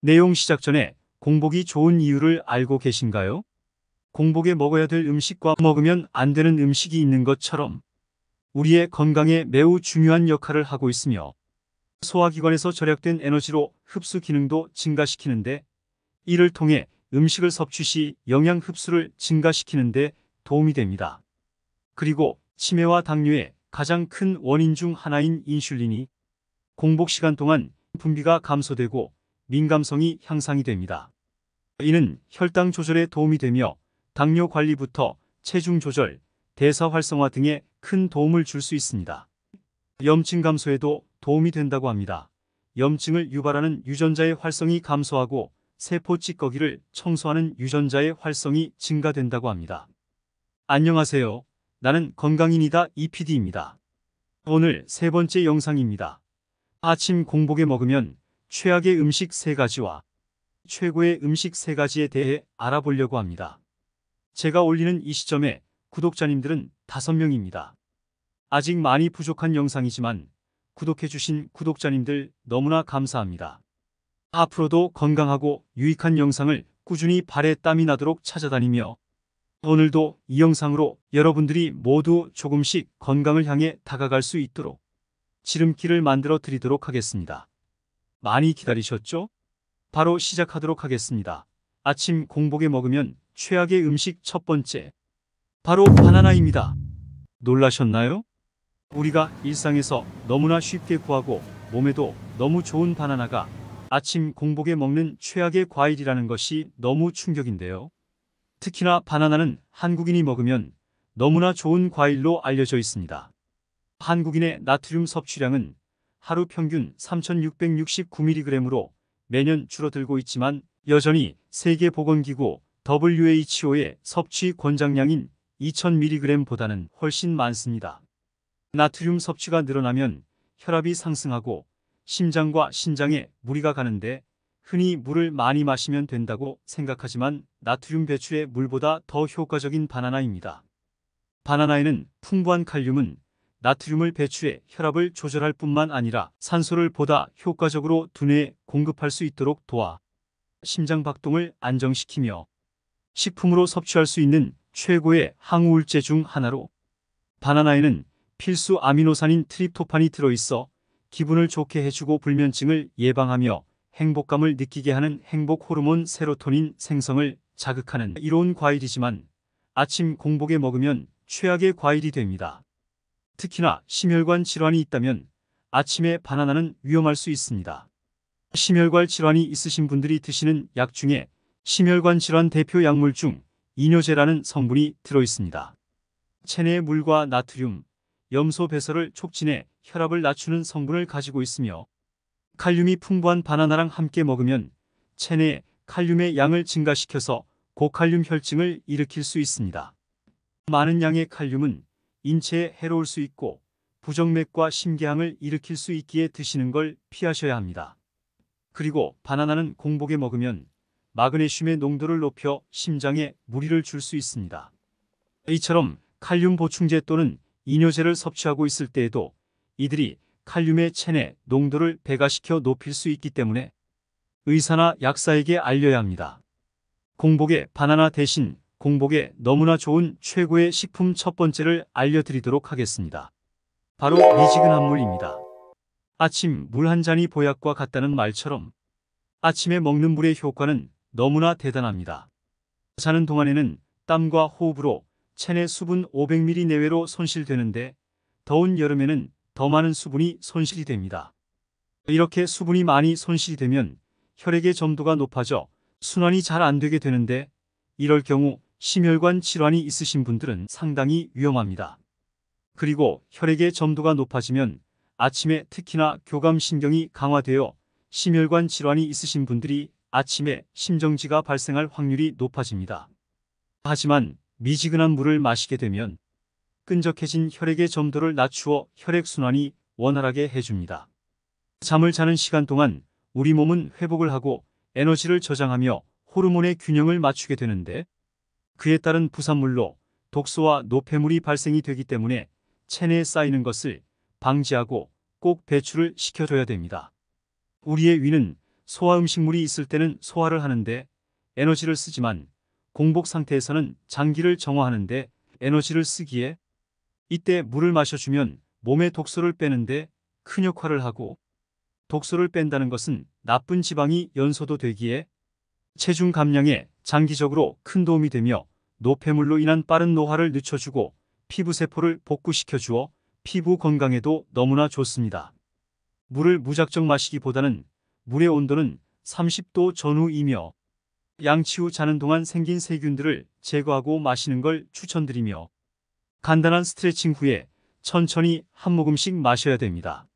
내용 시작 전에 공복이 좋은 이유를 알고 계신가요? 공복에 먹어야 될 음식과 먹으면 안 되는 음식이 있는 것처럼 우리의 건강에 매우 중요한 역할을 하고 있으며 소화기관에서 절약된 에너지로 흡수 기능도 증가시키는데 이를 통해 음식을 섭취 시 영양 흡수를 증가시키는 데 도움이 됩니다. 그리고 치매와 당뇨의 가장 큰 원인 중 하나인 인슐린이 공복 시간 동안 분비가 감소되고 민감성이 향상이 됩니다. 이는 혈당 조절에 도움이 되며 당뇨 관리부터 체중 조절, 대사 활성화 등에 큰 도움을 줄 수 있습니다. 염증 감소에도 도움이 된다고 합니다. 염증을 유발하는 유전자의 활성이 감소하고 세포 찌꺼기를 청소하는 유전자의 활성이 증가된다고 합니다. 안녕하세요. 나는 건강인이다 이PD입니다. 오늘 세 번째 영상입니다. 아침 공복에 먹으면 최악의 음식 3가지와 최고의 음식 3가지에 대해 알아보려고 합니다. 제가 올리는 이 시점에 구독자님들은 5명입니다. 아직 많이 부족한 영상이지만 구독해주신 구독자님들 너무나 감사합니다. 앞으로도 건강하고 유익한 영상을 꾸준히 발에 땀이 나도록 찾아다니며 오늘도 이 영상으로 여러분들이 모두 조금씩 건강을 향해 다가갈 수 있도록 지름길을 만들어 드리도록 하겠습니다. 많이 기다리셨죠? 바로 시작하도록 하겠습니다. 아침 공복에 먹으면 최악의 음식 첫 번째, 바로 바나나입니다. 놀라셨나요? 우리가 일상에서 너무나 쉽게 구하고 몸에도 너무 좋은 바나나가 아침 공복에 먹는 최악의 과일이라는 것이 너무 충격인데요. 특히나 바나나는 한국인이 먹으면 너무나 좋은 과일로 알려져 있습니다. 한국인의 나트륨 섭취량은 하루 평균 3669mg으로 매년 줄어들고 있지만 여전히 세계보건기구 WHO의 섭취 권장량인 2000mg보다는 훨씬 많습니다. 나트륨 섭취가 늘어나면 혈압이 상승하고 심장과 신장에 무리가 가는데 흔히 물을 많이 마시면 된다고 생각하지만 나트륨 배출에 물보다 더 효과적인 바나나입니다. 바나나에는 풍부한 칼륨은 나트륨을 배출해 혈압을 조절할 뿐만 아니라 산소를 보다 효과적으로 두뇌에 공급할 수 있도록 도와 심장 박동을 안정시키며 식품으로 섭취할 수 있는 최고의 항우울제 중 하나로 바나나에는 필수 아미노산인 트립토판이 들어있어 기분을 좋게 해주고 불면증을 예방하며 행복감을 느끼게 하는 행복 호르몬 세로토닌 생성을 자극하는 이로운 과일이지만 아침 공복에 먹으면 최악의 과일이 됩니다. 특히나 심혈관 질환이 있다면 아침에 바나나는 위험할 수 있습니다. 심혈관 질환이 있으신 분들이 드시는 약 중에 심혈관 질환 대표 약물 중 이뇨제라는 성분이 들어있습니다. 체내의 물과 나트륨, 염소 배설을 촉진해 혈압을 낮추는 성분을 가지고 있으며 칼륨이 풍부한 바나나랑 함께 먹으면 체내에 칼륨의 양을 증가시켜서 고칼륨 혈증을 일으킬 수 있습니다. 많은 양의 칼륨은 인체에 해로울 수 있고 부정맥과 심계함을 일으킬 수 있기에 드시는 걸 피하셔야 합니다. 그리고 바나나는 공복에 먹으면 마그네슘의 농도를 높여 심장에 무리를 줄 수 있습니다. 이처럼 칼륨 보충제 또는 이뇨제를 섭취하고 있을 때에도 이들이 칼륨의 체내 농도를 배가시켜 높일 수 있기 때문에 의사나 약사에게 알려야 합니다. 공복에 바나나 대신 공복에 너무나 좋은 최고의 식품 첫 번째를 알려드리도록 하겠습니다. 바로 미지근한 물입니다. 아침 물 한 잔이 보약과 같다는 말처럼 아침에 먹는 물의 효과는 너무나 대단합니다. 자는 동안에는 땀과 호흡으로 체내 수분 500ml 내외로 손실되는데 더운 여름에는 더 많은 수분이 손실이 됩니다. 이렇게 수분이 많이 손실이 되면 혈액의 점도가 높아져 순환이 잘 안 되게 되는데 이럴 경우 심혈관 질환이 있으신 분들은 상당히 위험합니다. 그리고 혈액의 점도가 높아지면 아침에 특히나 교감신경이 강화되어 심혈관 질환이 있으신 분들이 아침에 심정지가 발생할 확률이 높아집니다. 하지만 미지근한 물을 마시게 되면 끈적해진 혈액의 점도를 낮추어 혈액순환이 원활하게 해줍니다. 잠을 자는 시간 동안 우리 몸은 회복을 하고 에너지를 저장하며 호르몬의 균형을 맞추게 되는데 그에 따른 부산물로 독소와 노폐물이 발생이 되기 때문에 체내에 쌓이는 것을 방지하고 꼭 배출을 시켜줘야 됩니다. 우리의 위는 소화 음식물이 있을 때는 소화를 하는데 에너지를 쓰지만 공복 상태에서는 장기를 정화하는데 에너지를 쓰기에 이때 물을 마셔주면 몸의 독소를 빼는데 큰 역할을 하고, 독소를 뺀다는 것은 나쁜 지방이 연소도 되기에 체중 감량에 장기적으로 큰 도움이 되며 노폐물로 인한 빠른 노화를 늦춰주고 피부세포를 복구시켜 주어 피부 건강에도 너무나 좋습니다. 물을 무작정 마시기보다는 물의 온도는 30도 전후이며 양치 후 자는 동안 생긴 세균들을 제거하고 마시는 걸 추천드리며, 간단한 스트레칭 후에 천천히 한 모금씩 마셔야 됩니다.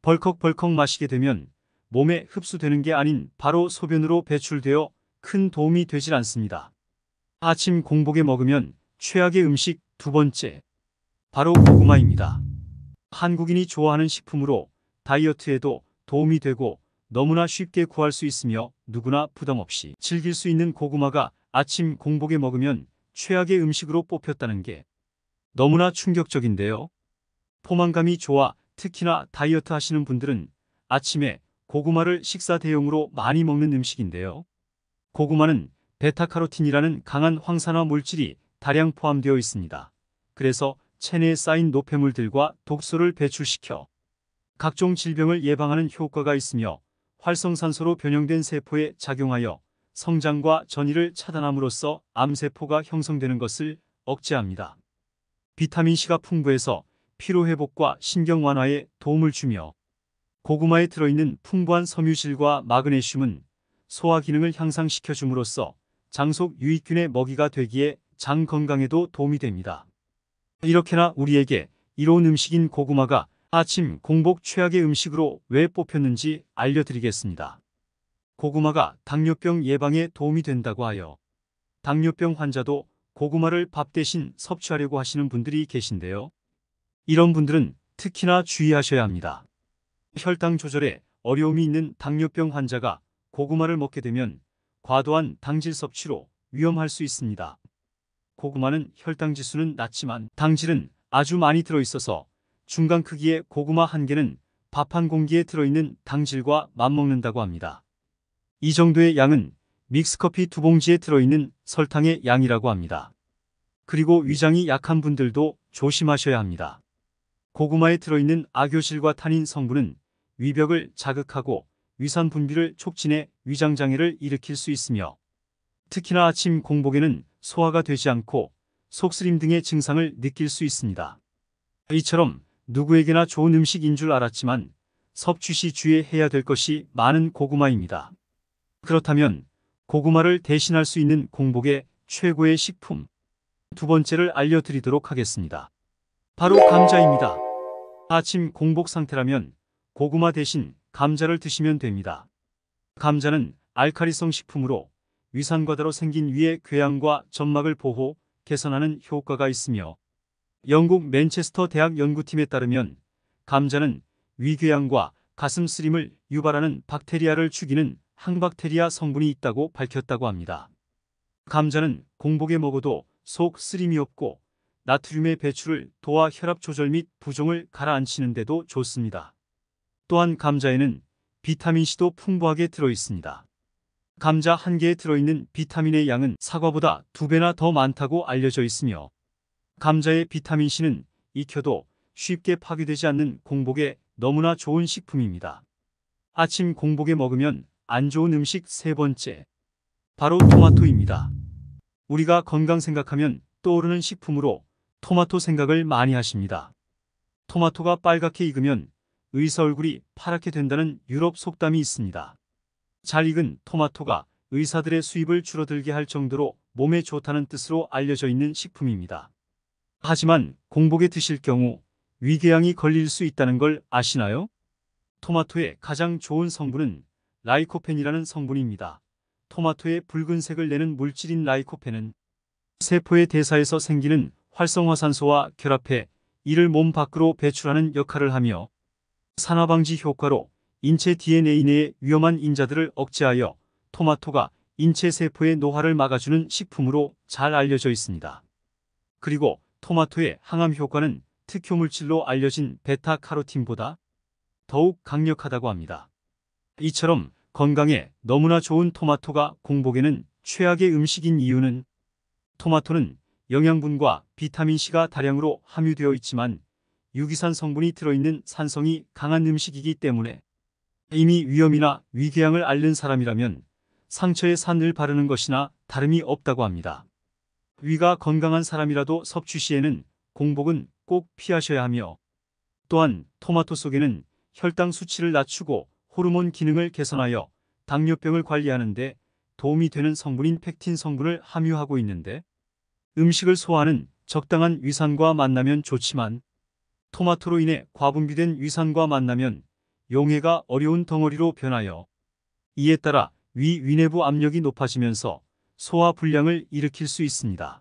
벌컥벌컥 마시게 되면 몸에 흡수되는 게 아닌 바로 소변으로 배출되어 큰 도움이 되질 않습니다. 아침 공복에 먹으면 최악의 음식 두 번째, 바로 고구마입니다. 한국인이 좋아하는 식품으로 다이어트에도 도움이 되고 너무나 쉽게 구할 수 있으며 누구나 부담 없이 즐길 수 있는 고구마가 아침 공복에 먹으면 최악의 음식으로 뽑혔다는 게 너무나 충격적인데요. 포만감이 좋아 특히나 다이어트 하시는 분들은 아침에 고구마를 식사 대용으로 많이 먹는 음식인데요. 고구마는 베타카로틴이라는 강한 황산화 물질이 다량 포함되어 있습니다. 그래서 체내에 쌓인 노폐물들과 독소를 배출시켜 각종 질병을 예방하는 효과가 있으며 활성산소로 변형된 세포에 작용하여 성장과 전이를 차단함으로써 암세포가 형성되는 것을 억제합니다. 비타민C가 풍부해서 피로회복과 신경 완화에 도움을 주며 고구마에 들어있는 풍부한 섬유질과 마그네슘은 소화 기능을 향상시켜 줌으로써 장속 유익균의 먹이가 되기에 장 건강에도 도움이 됩니다. 이렇게나 우리에게 이로운 음식인 고구마가 아침 공복 최악의 음식으로 왜 뽑혔는지 알려드리겠습니다. 고구마가 당뇨병 예방에 도움이 된다고 하여 당뇨병 환자도 고구마를 밥 대신 섭취하려고 하시는 분들이 계신데요. 이런 분들은 특히나 주의하셔야 합니다. 혈당 조절에 어려움이 있는 당뇨병 환자가 고구마를 먹게 되면 과도한 당질 섭취로 위험할 수 있습니다. 고구마는 혈당 지수는 낮지만 당질은 아주 많이 들어있어서 중간 크기의 고구마 한 개는 밥 한 공기에 들어있는 당질과 맞먹는다고 합니다. 이 정도의 양은 믹스커피 두 봉지에 들어있는 설탕의 양이라고 합니다. 그리고 위장이 약한 분들도 조심하셔야 합니다. 고구마에 들어있는 아교실과 타닌 성분은 위벽을 자극하고 위산 분비를 촉진해 위장장애를 일으킬 수 있으며 특히나 아침 공복에는 소화가 되지 않고 속쓰림 등의 증상을 느낄 수 있습니다. 이처럼 누구에게나 좋은 음식인 줄 알았지만 섭취 시 주의해야 될 것이 많은 고구마입니다. 그렇다면 고구마를 대신할 수 있는 공복의 최고의 식품 두 번째를 알려드리도록 하겠습니다. 바로 감자입니다. 아침 공복 상태라면 고구마 대신 감자를 드시면 됩니다. 감자는 알칼리성 식품으로 위산과다로 생긴 위의 궤양과 점막을 보호, 개선하는 효과가 있으며 영국 맨체스터 대학 연구팀에 따르면 감자는 위궤양과 가슴 쓰림을 유발하는 박테리아를 죽이는 항박테리아 성분이 있다고 밝혔다고 합니다. 감자는 공복에 먹어도 속 쓰림이 없고 나트륨의 배출을 도와 혈압 조절 및 부종을 가라앉히는 데도 좋습니다. 또한 감자에는 비타민C도 풍부하게 들어있습니다. 감자 한 개에 들어있는 비타민의 양은 사과보다 2배나 더 많다고 알려져 있으며 감자의 비타민C는 익혀도 쉽게 파괴되지 않는 공복에 너무나 좋은 식품입니다. 아침 공복에 먹으면 안 좋은 음식 세 번째, 바로 토마토입니다. 우리가 건강 생각하면 떠오르는 식품으로 토마토 생각을 많이 하십니다. 토마토가 빨갛게 익으면 의사 얼굴이 파랗게 된다는 유럽 속담이 있습니다. 잘 익은 토마토가 의사들의 수입을 줄어들게 할 정도로 몸에 좋다는 뜻으로 알려져 있는 식품입니다. 하지만 공복에 드실 경우 위궤양이 걸릴 수 있다는 걸 아시나요? 토마토의 가장 좋은 성분은 라이코펜이라는 성분입니다. 토마토의 붉은색을 내는 물질인 라이코펜은 세포의 대사에서 생기는 활성화산소와 결합해 이를 몸 밖으로 배출하는 역할을 하며 산화방지 효과로 인체 DNA 내의 위험한 인자들을 억제하여 토마토가 인체 세포의 노화를 막아주는 식품으로 잘 알려져 있습니다. 그리고 토마토의 항암 효과는 특효물질로 알려진 베타카로틴보다 더욱 강력하다고 합니다. 이처럼 건강에 너무나 좋은 토마토가 공복에는 최악의 음식인 이유는 토마토는 영양분과 비타민C가 다량으로 함유되어 있지만 유기산 성분이 들어있는 산성이 강한 음식이기 때문에 이미 위염이나 위궤양을 앓는 사람이라면 상처에 산을 바르는 것이나 다름이 없다고 합니다. 위가 건강한 사람이라도 섭취 시에는 공복은 꼭 피하셔야 하며 또한 토마토 속에는 혈당 수치를 낮추고 호르몬 기능을 개선하여 당뇨병을 관리하는 데 도움이 되는 성분인 펙틴 성분을 함유하고 있는데 음식을 소화하는 적당한 위산과 만나면 좋지만 토마토로 인해 과분비된 위산과 만나면 용해가 어려운 덩어리로 변하여 이에 따라 위내부 압력이 높아지면서 소화 불량을 일으킬 수 있습니다.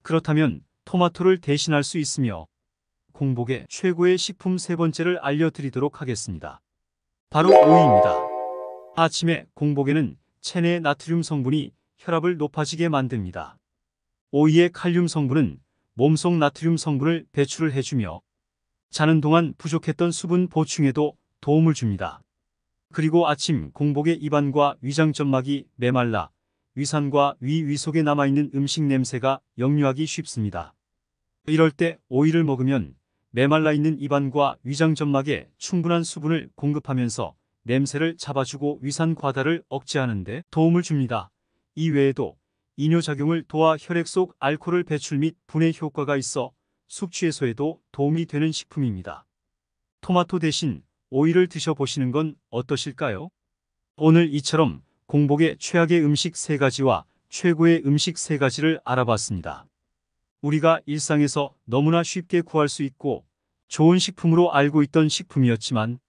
그렇다면 토마토를 대신할 수 있으며 공복의 최고의 식품 세 번째를 알려드리도록 하겠습니다. 바로 오이입니다. 아침에 공복에는 체내 나트륨 성분이 혈압을 높아지게 만듭니다. 오이의 칼륨 성분은 몸속 나트륨 성분을 배출을 해주며 자는 동안 부족했던 수분 보충에도 도움을 줍니다. 그리고 아침 공복에 입안과 위장점막이 메말라 위산과 위 속에 남아있는 음식 냄새가 역류하기 쉽습니다. 이럴 때 오이를 먹으면 메말라 있는 입안과 위장점막에 충분한 수분을 공급하면서 냄새를 잡아주고 위산 과다를 억제하는 데 도움을 줍니다. 이 외에도 이뇨작용을 도와 혈액 속 알코올 배출 및 분해 효과가 있어 숙취 해소에도 도움이 되는 식품입니다. 토마토 대신 오이를 드셔보시는 건 어떠실까요? 오늘 이처럼 공복의 최악의 음식 3가지와 최고의 음식 3가지를 알아봤습니다. 우리가 일상에서 너무나 쉽게 구할 수 있고 좋은 식품으로 알고 있던 식품이었지만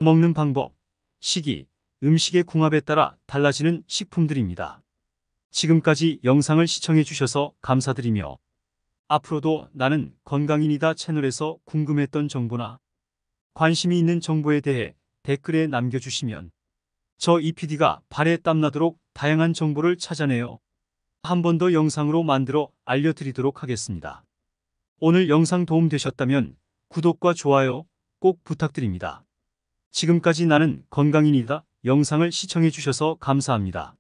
먹는 방법, 시기, 음식의 궁합에 따라 달라지는 식품들입니다. 지금까지 영상을 시청해 주셔서 감사드리며 앞으로도 나는 건강인이다 채널에서 궁금했던 정보나 관심이 있는 정보에 대해 댓글에 남겨주시면 저 이PD가 발에 땀나도록 다양한 정보를 찾아내어 한 번 더 영상으로 만들어 알려드리도록 하겠습니다. 오늘 영상 도움되셨다면 구독과 좋아요 꼭 부탁드립니다. 지금까지 나는 건강인이다 영상을 시청해 주셔서 감사합니다.